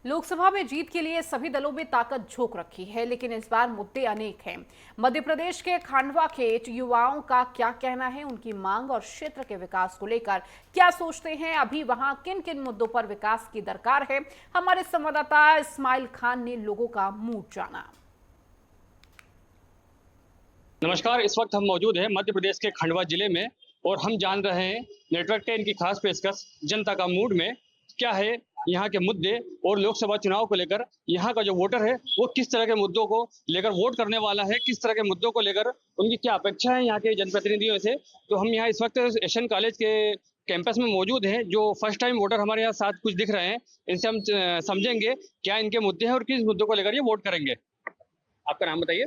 लोकसभा में जीत के लिए सभी दलों में ताकत झोंक रखी है, लेकिन इस बार मुद्दे अनेक हैं। मध्य प्रदेश के खांडवा के युवाओं का क्या कहना है, उनकी मांग और क्षेत्र के विकास को लेकर क्या सोचते हैं, अभी वहां किन किन मुद्दों पर विकास की दरकार है, हमारे संवाददाता इस्माइल खान ने लोगों का मूड जाना। नमस्कार, इस वक्त हम मौजूद हैं मध्य प्रदेश के खंडवा जिले में और हम जान रहे हैं नेटवर्क 10 की खास पेशकश जनता का मूड में क्या है, यहाँ के मुद्दे और लोकसभा चुनाव को लेकर यहाँ का जो वोटर है वो किस तरह के मुद्दों को लेकर वोट करने वाला है, किस तरह के मुद्दों को लेकर उनकी क्या अपेक्षा है यहाँ के जनप्रतिनिधियों से। तो हम यहाँ इस वक्त एशियन कॉलेज के कैंपस में मौजूद हैं। जो फर्स्ट टाइम वोटर हमारे यहाँ साथ कुछ दिख रहे हैं, इनसे हम समझेंगे क्या इनके मुद्दे हैं और किस मुद्दों को लेकर ये वोट करेंगे। आपका नाम बताइए।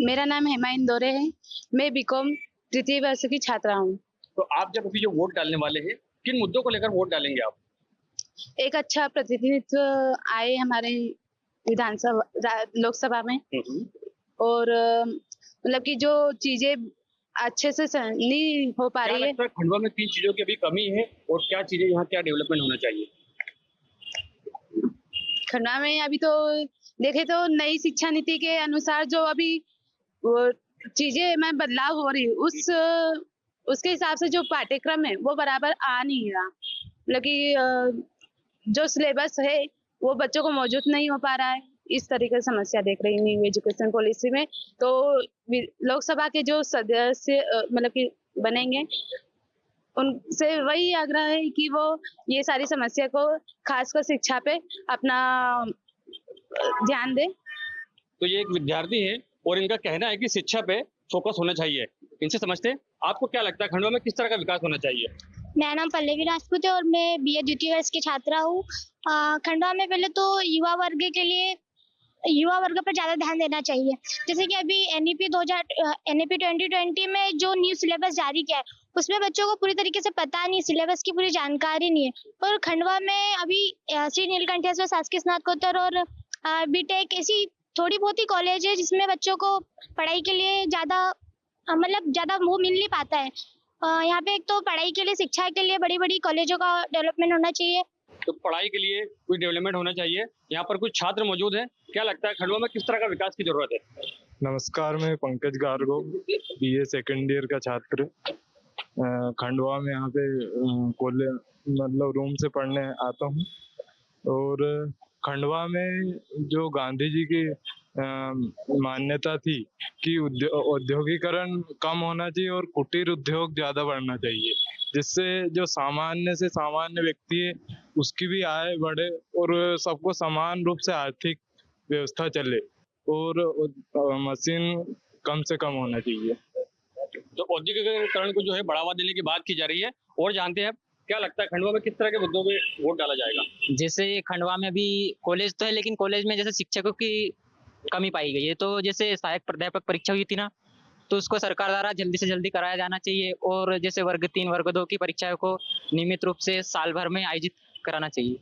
मेरा नाम हेमा इंदौरे है। मैं बीकॉम तृतीय वर्ष की छात्रा हूँ। तो आप जब अभी जो वोट डालने वाले हैं, किन मुद्दों को लेकर वोट डालेंगे आप? एक अच्छा प्रतिनिधित्व आए हमारे विधानसभा लोकसभा में, और मतलब कि जो चीजें अच्छे से नहीं हो पा रही है। खंडवा में किन चीजों की अभी कमी है और क्या चीजें यहाँ क्या डेवलपमेंट होना चाहिए? खंडवा में अभी तो देखे तो नई शिक्षा नीति के अनुसार जो अभी वो चीजें में बदलाव हो रही है, उसके हिसाब से जो पाठ्यक्रम है वो बराबर आ नहीं रहा। मतलब कि जो सिलेबस है वो बच्चों को मौजूद नहीं हो पा रहा है। इस तरीके से समस्या देख रही हूँ न्यू एजुकेशन पॉलिसी में। तो लोकसभा के जो सदस्य मतलब कि बनेंगे, उनसे वही आग्रह है कि वो ये सारी समस्या को खासकर शिक्षा पे अपना ध्यान दे। तो ये एक विद्यार्थी है और इनका कहना है कि शिक्षा पे फोकस होना चाहिए। इनसे समझते हैं, आपको क्या लगता है खंडवा में किस तरह का विकास होना चाहिए? मेरा नाम पल्लवी राजपूत है और मैं बीए द्वितीय वर्ष की छात्रा हूँ। खंडवा में पहले तो युवा वर्ग पर ज्यादा ध्यान देना चाहिए। जैसे कि अभी एनईपी 2020 में जो न्यू सिलेबस जारी किया है, उसमें बच्चों को पूरी तरीके से पता नहीं, सिलेबस की पूरी जानकारी नहीं है। और खंडवा में अभी श्री नीलकंठेश्वर शासकीय स्नातकोत्तर और बीटेक ऐसी थोड़ी बहुत ही कॉलेज है जिसमें बच्चों को पढ़ाई के लिए ज्यादा वो मिल नहीं पाता है। यहाँ पे एक तो पढ़ाई के लिए, शिक्षा के लिए बड़ी बड़ी कॉलेजों का डेवलपमेंट होना चाहिए। तो पढ़ाई के लिए कुछ डेवलपमेंट होना चाहिए। यहाँ पर कुछ छात्र मौजूद हैं, क्या लगता है खंडवा में किस तरह का विकास की जरूरत है? नमस्कार, मैं पंकज गार्गो, बीए सेकेंड ईयर का छात्र खंडवा में यहाँ पे कॉलेज मतलब रूम से पढ़ने आता हूँ। और खंडवा में जो गांधी जी की मान्यता थी कि औद्योगिकरण कम होना चाहिए और कुटीर उद्योग ज्यादा बढ़ना चाहिए, जिससे जो सामान्य से सामान्य व्यक्ति है उसकी भी आय बढ़े और सबको समान रूप से आर्थिक व्यवस्था चले, और मशीन कम से कम होना चाहिए। तो औद्योगिकरण को जो है बढ़ावा देने की बात की जा रही है। और जानते हैं क्या लगता है खंडवा में किस तरह के मुद्दों पे वोट डाला जाएगा? जैसे खंडवा में अभी कॉलेज तो है, लेकिन कॉलेज में जैसे शिक्षकों की कमी पाई गई है। तो जैसे सहायक प्राध्यापक परीक्षा हुई थी ना, तो उसको सरकार द्वारा जल्दी से जल्दी कराया जाना चाहिए। और जैसे वर्ग 3 वर्ग 2 की परीक्षाओं को नियमित रूप से साल भर में आयोजित कराना चाहिए।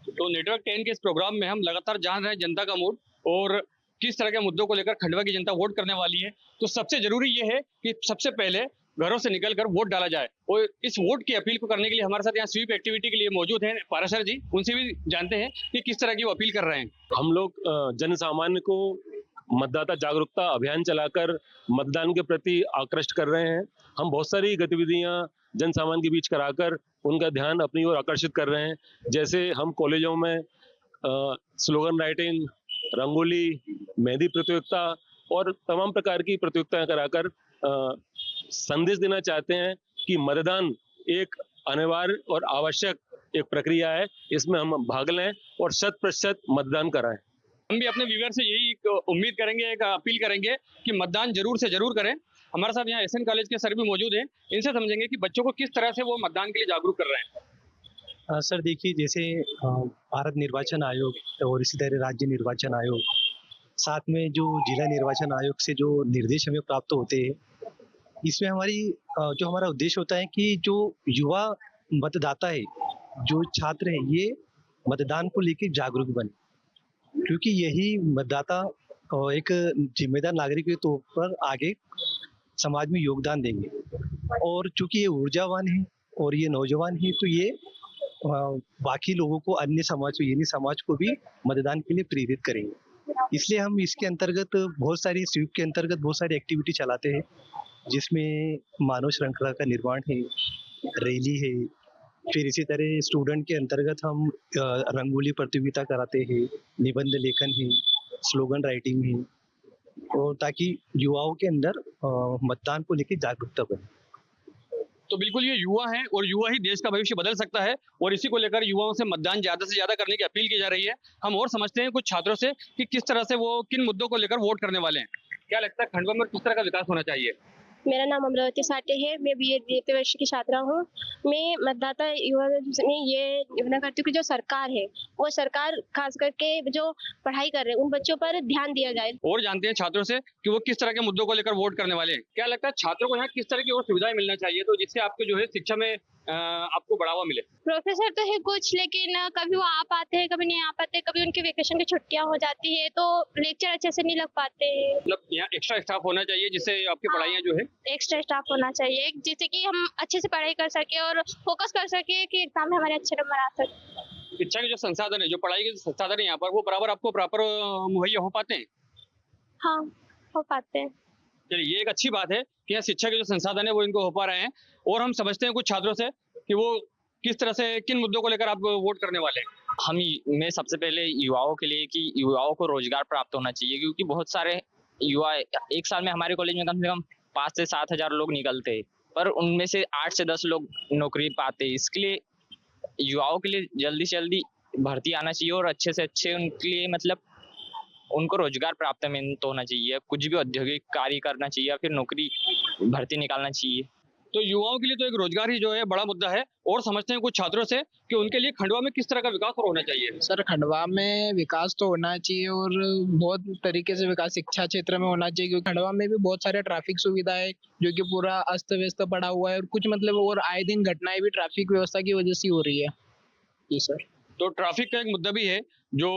तो नेटवर्क 10 के इस प्रोग्राम में हम लगातार जान रहे हैं जनता का मूड और किस तरह के मुद्दों को लेकर खंडवा की जनता वोट करने वाली है। तो सबसे जरूरी ये है कि सबसे पहले घरों से निकलकर वोट डाला जाए। और इस वोट की अपील को करने के लिए हमारे साथ यहाँ स्वीप एक्टिविटी के लिए मौजूद हैं पाराशर जी। उनसे भी जानते हैं कि किस तरह की वो अपील कर रहे हैं। हम लोग जन सामान्य को मतदाता जागरूकता अभियान चलाकर मतदान के प्रति आकृष्ट कर रहे हैं। हम बहुत सारी गतिविधियां जन सामान्य के बीच कराकर उनका ध्यान अपनी ओर आकर्षित कर रहे हैं। जैसे हम कॉलेजों में स्लोगन राइटिंग, रंगोली, मेहंदी प्रतियोगिता और तमाम प्रकार की प्रतियोगिताएं कराकर संदेश देना चाहते हैं कि मतदान एक अनिवार्य और आवश्यक एक प्रक्रिया है, इसमें हम भाग लें और 100% मतदान कराएं। हम भी अपने व्यूअर से यही उम्मीद करेंगे, एक अपील करेंगे कि मतदान जरूर से जरूर करें। हमारे साथ यहाँ एशियन कॉलेज के सर भी मौजूद हैं, इनसे समझेंगे कि बच्चों को किस तरह से वो मतदान के लिए जागरूक कर रहे हैं। सर देखिए, जैसे भारत निर्वाचन आयोग और इसी तरह राज्य निर्वाचन आयोग, साथ में जो जिला निर्वाचन आयोग से जो निर्देश हमें प्राप्त होते हैं, इसमें जो हमारा उद्देश्य होता है कि जो युवा मतदाता है, जो छात्र है, ये मतदान को लेकर जागरूक बने, क्योंकि यही मतदाता एक जिम्मेदार नागरिक के तौर पर आगे समाज में योगदान देंगे। और चूंकि ये ऊर्जावान है और ये नौजवान है, तो ये बाकी लोगों को, अन्य समाज को, यानी समाज को भी मतदान के लिए प्रेरित करेंगे। इसलिए हम इसके अंतर्गत बहुत सारी स्वीप के अंतर्गत बहुत सारी एक्टिविटी चलाते हैं, जिसमें मानव श्रृंखला का निर्माण है, रैली है, फिर इसी तरह स्टूडेंट के अंतर्गत हम रंगोली प्रतियोगिता कराते हैं, निबंध लेखन है, स्लोगन राइटिंग है, और ताकि युवाओं के अंदर मतदान को लेकर जागरूकता बने। तो बिल्कुल ये युवा हैं और युवा ही देश का भविष्य बदल सकता है, और इसी को लेकर युवाओं से मतदान ज्यादा से ज्यादा करने की अपील की जा रही है। हम और समझते हैं कुछ छात्रों से कि किस तरह से वो किन मुद्दों को लेकर वोट करने वाले हैं। क्या लगता है खंडवा में किस तरह का विकास होना चाहिए? मेरा नाम अमरावती साठे है, मैं बीए द्वितीय वर्ष की छात्रा हूँ। मैं मतदाता युवा में ये निवेदन करती हूँ कि जो सरकार है वो सरकार खास करके जो पढ़ाई कर रहे हैं उन बच्चों पर ध्यान दिया जाए। और जानते हैं छात्रों से कि वो किस तरह के मुद्दों को लेकर वोट करने वाले हैं। क्या लगता है छात्रों को यहाँ किस तरह की और सुविधाएं मिलना चाहिए तो जिससे आपको जो है शिक्षा में आपको बढ़ावा मिले? प्रोफेसर तो है कुछ, लेकिन कभी वो आ पाते हैं, कभी नहीं आ पाते, कभी उनकी वेकेशन की छुट्टियां हो जाती है तो लेक्चर अच्छे से नहीं लग पाते हैं। मतलब यहाँ एक्स्ट्रा स्टाफ होना चाहिए जिससे आपकी पढ़ाइयाँ जो है एक्स्ट्रा स्टाफ होना चाहिए जिससे कि हम अच्छे से पढ़ाई कर सके और फोकस कर सके कि एग्जाम में हमारे अच्छे नंबर आ सके। शिक्षा के जो संसाधन है, जो पढ़ाई के संसाधन है यहाँ पर, वो बराबर आपको प्रॉपर मुहैया हो पाते हैं? हाँ, हो पाते हैं। चलिए, ये एक अच्छी बात है कि यहाँ शिक्षा के जो संसाधन है वो इनको हो पा रहे हैं। और हम समझते हैं कुछ छात्रों से कि वो किस तरह से किन मुद्दों को लेकर आप वोट करने वाले हैं। मैं सबसे पहले युवाओं के लिए कि युवाओं को रोजगार प्राप्त होना चाहिए, क्योंकि बहुत सारे युवा एक साल में हमारे कॉलेज में कम से कम 5 से 7 हजार लोग निकलते हैं, पर उनमें से 8 से 10 लोग नौकरी पाते हैं। इसके लिए युवाओं के लिए जल्दी से जल्दी भर्ती आना चाहिए और अच्छे से अच्छे उनके लिए मतलब उनको रोजगार प्राप्त होना चाहिए, कुछ भी औद्योगिक कार्य करना चाहिए या फिर नौकरी भर्ती निकालना चाहिए। तो युवाओं के लिए तो एक रोजगार ही जो है बड़ा मुद्दा है। और समझते हैं कुछ छात्रों से कि उनके लिए खंडवा में किस तरह का विकास और होना चाहिए। सर, खंडवा में विकास तो होना चाहिए और बहुत तरीके से विकास शिक्षा क्षेत्र में होना चाहिए, क्योंकि खंडवा में भी बहुत सारे ट्रैफिक सुविधा है जो कि पूरा अस्त व्यस्त पड़ा हुआ है, और कुछ मतलब और आए दिन घटनाएं भी ट्रैफिक व्यवस्था की वजह से हो रही है। जी सर। तो ट्रैफिक का एक मुद्दा भी है जो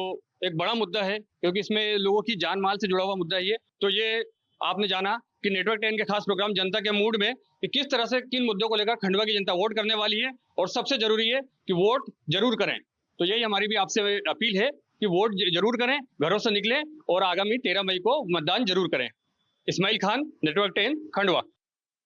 एक बड़ा मुद्दा है, क्योंकि इसमें लोगों की जान माल से जुड़ा हुआ मुद्दा है ये। तो ये आपने जाना कि नेटवर्क 10 के खास प्रोग्राम जनता के मूड में कि किस तरह से किन मुद्दों को लेकर खंडवा की जनता वोट करने वाली है, और सबसे जरूरी है कि वोट जरूर करें। तो यही हमारी भी आपसे अपील है कि वोट जरूर करें, घरों से निकलें और आगामी 13 मई को मतदान जरूर करें। इस्माइल खान, नेटवर्क 10, खंडवा।